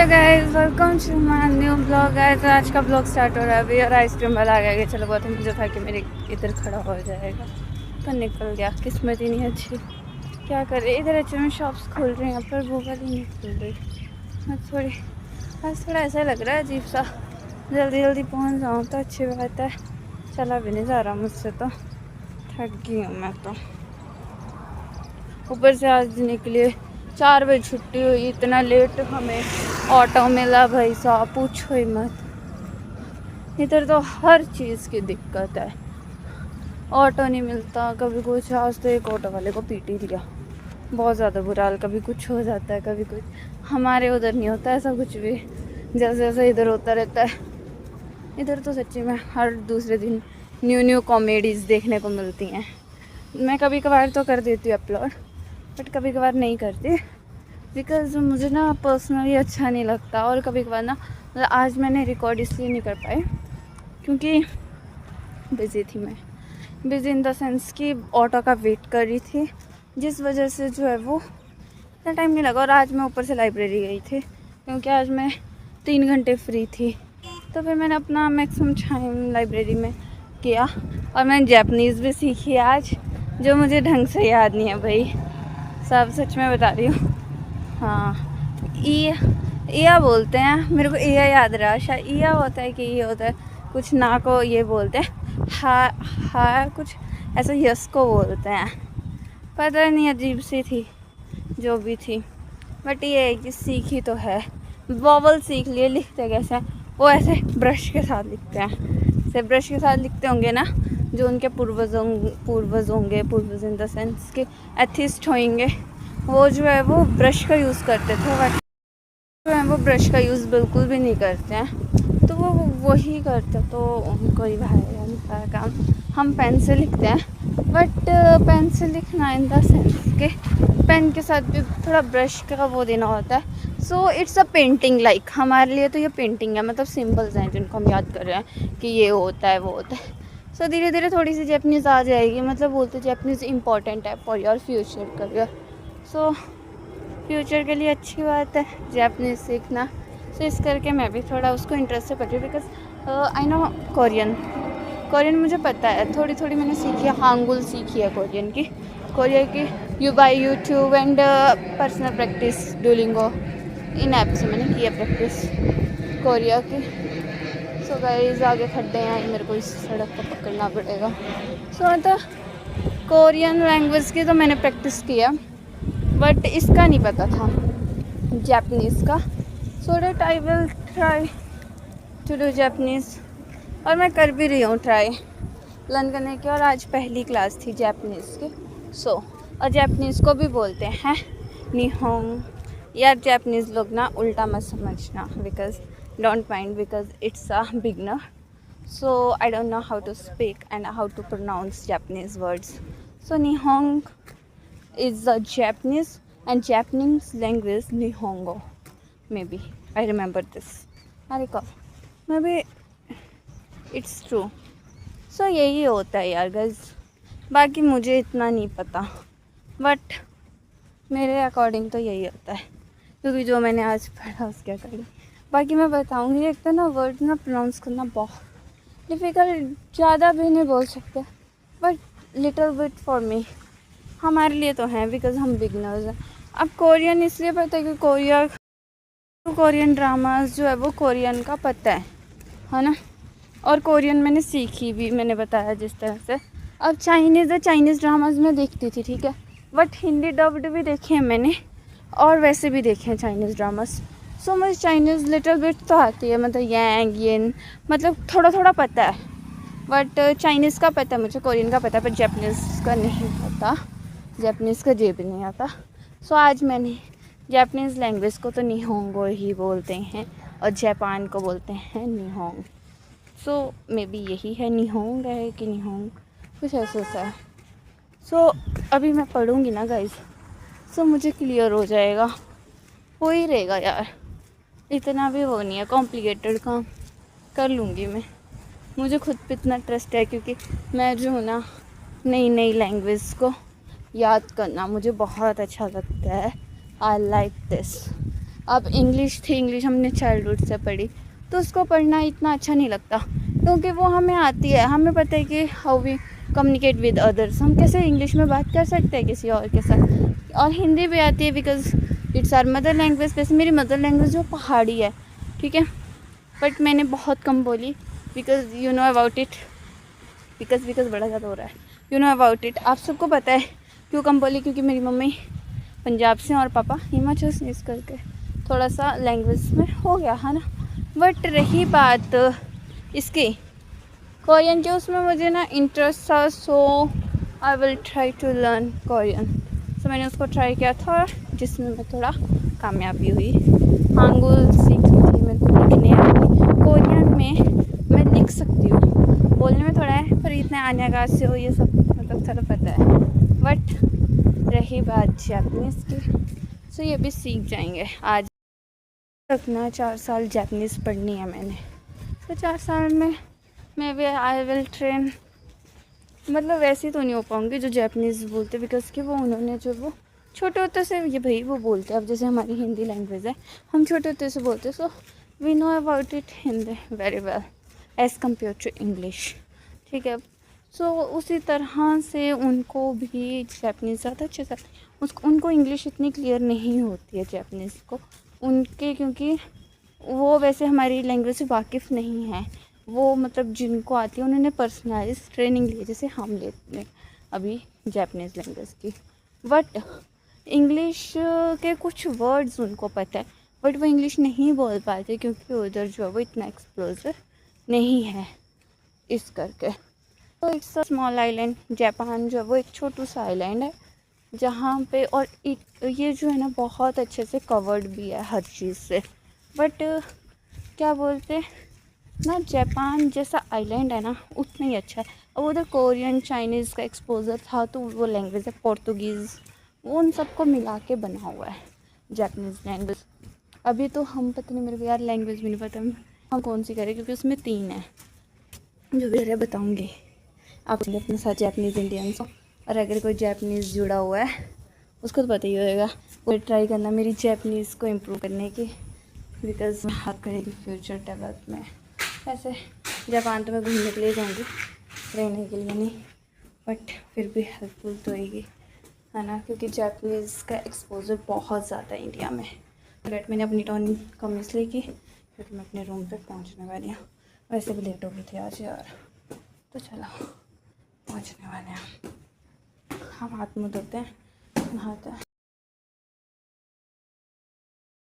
Hello guys, welcome to my new blog. Guys आज का blog start हो रहा है अभी और आइसक्रीम वाला आ गया। चलो बहुत मुझे था कि मेरे इधर खड़ा हो जाएगा पर निकल गया, किस्मत ही नहीं अच्छी। क्या करे, इधर अच्छे में शॉप्स खुल रही हैं, यहाँ पर वो वाली नहीं खुल रही। आज थोड़ा ऐसा लग रहा है अजीब सा, जल्दी जल्दी पहुँच जाऊँ तो अच्छी बात है। चला भी नहीं जा रहा मुझसे, तो थक गई हूँ मैं तो। ऊपर से आज निकले 4 बजे छुट्टी हुई, इतना लेट हमें ऑटो मिला भाई साहब, पूछो ही मत। इधर तो हर चीज़ की दिक्कत है, ऑटो नहीं मिलता, कभी कुछ। आज तो एक ऑटो वाले को पीट ही दिया, बहुत ज़्यादा बुरा हाल। कभी कुछ हो जाता है, कभी कुछ। हमारे उधर नहीं होता ऐसा कुछ भी, जैसे जैसे इधर होता रहता है। इधर तो सच्ची में हर दूसरे दिन न्यू कॉमेडीज़ देखने को मिलती हैं। मैं कभी कभार तो कर देती हूँ अपलोड, बट कभी कभार नहीं करती, बिकॉज़ मुझे ना पर्सनली अच्छा नहीं लगता। और कभी कभार ना, मतलब आज मैंने रिकॉर्ड इसलिए नहीं कर पाई क्योंकि बिज़ी थी मैं। बिज़ी इन द सेंस कि ऑटो का वेट कर रही थी, जिस वजह से जो है वो इतना टाइम नहीं लगा। और आज मैं ऊपर से लाइब्रेरी गई थी क्योंकि आज मैं 3 घंटे फ्री थी, तो फिर मैंने अपना मैक्सिमम टाइम लाइब्रेरी में किया। और मैंने जैपनीज़ भी सीखी आज, जो मुझे ढंग से याद नहीं है भाई, सब सच में बता रही हूँ। हाँ, ईया बोलते हैं, मेरे को ईया याद रहा, शायद ईया होता है कि ये होता है कुछ, ना को ये बोलते हैं, हा कुछ ऐसा, यस को बोलते हैं, पता नहीं, अजीब सी थी जो भी थी। बट ये है कि सीखी तो है, वॉवल सीख लिए। लिखते कैसे हैं वो, ऐसे ब्रश के साथ लिखते हैं, से ब्रश के साथ लिखते होंगे ना, जो उनके पूर्वज होंगे, पूर्वज इन द सेंस के एथिस्ट होंगे, वो जो है वो ब्रश का यूज़ करते थे। बट जो है वो ब्रश का यूज़ बिल्कुल भी नहीं करते हैं, तो वो वही करते, तो उनको ही भाई का काम। हम पेन से लिखते हैं, बट पेन से लिखना इन द सेंस के पेन के साथ भी थोड़ा ब्रश का वो देना होता है। So it's a painting, like हमारे लिए तो ये पेंटिंग है, मतलब सिंबल्स हैं जिनको हम याद कर रहे हैं कि ये होता है वो होता है। सो धीरे धीरे थोड़ी सी जैपनीज़ आ जाएगी, मतलब बोलते जैपनीज़ इंपॉर्टेंट है for your future career. So future के लिए अच्छी बात है जैपनीज़ सीखना। सो इस करके मैं भी थोड़ा उसको इंटरेस्ट से पढ़ रही हूँ, बिकॉज आई नो कोरियन मुझे पता है, थोड़ी थोड़ी मैंने सीखी है, हांगुल सीखी है कोरिया की you by YouTube and personal practice Duolingo, in app से मैंने की है प्रैक्टिस कोरिया की। सो गाइस आगे खड्डे हैं, मेरे को इस सड़क को पकड़ना पड़ेगा। सो मतलब कोरियन लैंग्वेज की तो मैंने प्रैक्टिस किया, बट इसका नहीं पता था, जापानीज़ का। So that I will try to do Japanese, और मैं कर भी रही हूँ ट्राई लर्न करने की। और आज पहली क्लास थी जापानीज़ की। सो और जापानीज़ को भी बोलते हैं निहोंग। यार जापानीज़ लोग ना उल्टा मत समझना, because don't mind, because it's a beginner, so I don't know how to speak and how to pronounce Japanese words. So Nihong is the Japanese and Japanese language Nihongo. Maybe I remember this. I recall. Maybe it's true. So यही होता है यार guys. बाकी मुझे इतना नहीं पता, but मेरे अकॉर्डिंग तो यही होता है, क्योंकि जो मैंने आज पढ़ा उसके अकॉर्डिंग। बाकी मैं बताऊँगी, एक तो ना वर्ड ना प्रोनाउंस करना बहुत डिफ़िकल्ट, ज़्यादा भी नहीं बोल सकते, but little bit for me, हमारे लिए तो हैं, बिकॉज हम बिगनर्स हैं। अब कोरियन इसलिए पता है कि कोरियन ड्रामास जो है वो कोरियन का पता है ना। और कोरियन मैंने सीखी भी, मैंने बताया जिस तरह से। अब चाइनीज़ ड्रामास में देखती थी, ठीक है, बट हिंदी डब्ड भी देखे हैं मैंने, और वैसे भी देखे हैं चाइनीज़ ड्रामास। सो मुझे चाइनीज़ लिटिल बिट तो आती है, मतलब यांग येन, मतलब थोड़ा थोड़ा पता है, बट चाइनीज़ का पता है मुझे, कोरियन का पता है, पर जापानीज़ का नहीं पता, जापानीज़ का जे भी नहीं आता। सो आज मैंने जापानीज़ लैंग्वेज को तो निहोंगो ही बोलते हैं, और जापान को बोलते हैं निहोंग। सो मे बी यही है, निहोंग है कि निहोंग, कुछ ऐसा सा है। सो अभी मैं पढ़ूँगी ना गाइस, सो मुझे क्लियर हो जाएगा, हो ही रहेगा यार, इतना भी वो नहीं है कॉम्प्लिकेटेड काम, कर लूँगी मैं। मुझे खुद पे इतना ट्रस्ट है, क्योंकि मैं जो हूँ ना, नई लैंग्वेज को याद करना मुझे बहुत अच्छा लगता है। आई लाइक दिस, अब इंग्लिश थी, इंग्लिश हमने चाइल्डहुड से पढ़ी, तो उसको पढ़ना इतना अच्छा नहीं लगता क्योंकि वो हमें आती है, हमें पता है कि how we communicate with others, हम कैसे इंग्लिश में बात कर सकते हैं किसी और के साथ। और हिंदी भी आती है because it's our mother language. वैसे मेरी मदर लैंग्वेज जो पहाड़ी है, ठीक है, बट मैंने बहुत कम बोली because you know about it, because बड़ा ज़्यादा हो रहा है, यू नो अबाउट इट। आप सबको पता है क्यों कम बोली, क्योंकि मेरी मम्मी पंजाब से और पापा हिमाचल से, इस करके थोड़ा सा लैंग्वेज में हो गया है ना। बट रही बात इसकी कोरियन के, उसमें मुझे ना इंटरेस्ट था, so I will try to learn Korean. सो मैंने उसको ट्राई किया था जिसमें मैं थोड़ा कामयाबी हुई। हांगुल सीख थी, मेरे को लिखने आती, कोरियन में मैं लिख सकती हूँ, बोलने में थोड़ा है पर इतने आन्यागार से हो ये सब मतलब थोड़ा पता है। बट रही बात जापनीज़ की, सो ये भी सीख जाएंगे। आज तक ना 4 साल जापनीज़ पढ़नी है मैंने, तो 4 साल में मैं भी आई विल ट्रेन, मतलब वैसे तो नहीं हो पाऊँगी जो जापनीज़ बोलते, बिकॉज कि वो उन्होंने जो वो छोटे होते से ये भाई वो बोलते हैं। अब जैसे हमारी हिंदी लैंग्वेज है, हम छोटे होते से बोलते हैं, so we know about it Hindi very well as compare to English, ठीक है। सो उसी तरह से उनको भी जापनीज़ ज़्यादा अच्छे से, उसको उनको इंग्लिश इतनी क्लियर नहीं होती है जापनीज़ को उनके, क्योंकि वो वैसे हमारी लैंग्वेज से वाकिफ़ नहीं है। वो मतलब जिनको आती है उन्होंने पर्सनलाइज ट्रेनिंग ली है, जैसे हम लेते हैं अभी जापनीज़ लैंग्वेज की। बट इंग्लिश के कुछ वर्ड्स उनको पता है, बट वो इंग्लिश नहीं बोल पाते क्योंकि उधर जो है वो इतना एक्सप्लोजर नहीं है, इस करके। तो it's a small island, Japan जो है वो एक छोटू सा आइलैंड है जहाँ पे, और ये जो है ना बहुत अच्छे से कवर्ड भी है हर चीज़ से। बट क्या बोलते ना, जापान जैसा आइलैंड है ना उतना ही अच्छा है। अब उधर कोरियन चाइनीज़ का एक्सपोजर था, तो वो लैंग्वेज है पोर्तुगीज़, वो उन सबको मिला के बना हुआ है जापानीज़ लैंग्वेज। अभी तो हम पता नहीं, मेरे को यार लैंग्वेज भी नहीं पता हम कौन सी करें, क्योंकि उसमें 3 है जो भी है बताऊँगी आप अपने साथ जापानीज़ इंडियंस हो। और अगर कोई जापानीज़ जुड़ा हुआ है उसको तो पता ही होगा, वो ट्राई करना मेरी जापानीज़ को इम्प्रूव करने की, बिकॉज मैं हेल्प करेगी फ्यूचर डेवलप में। वैसे जापान तो मैं घूमने के लिए जाऊँगी, रहने के लिए नहीं, बट फिर भी हेल्पफुल तो होगी, है ना, क्योंकि जापानीज़ का एक्सपोजर बहुत ज़्यादा है इंडिया में। बट मैंने अपनी टर्न कम इसलिए की क्योंकि मैं अपने रूम पे पहुंचने वाली हूँ। वैसे भी लेट हो गई थी आज यार, तो चलो पहुंचने वाले हैं। हम हाथ मुँह धोते हैं, नहाते हैं।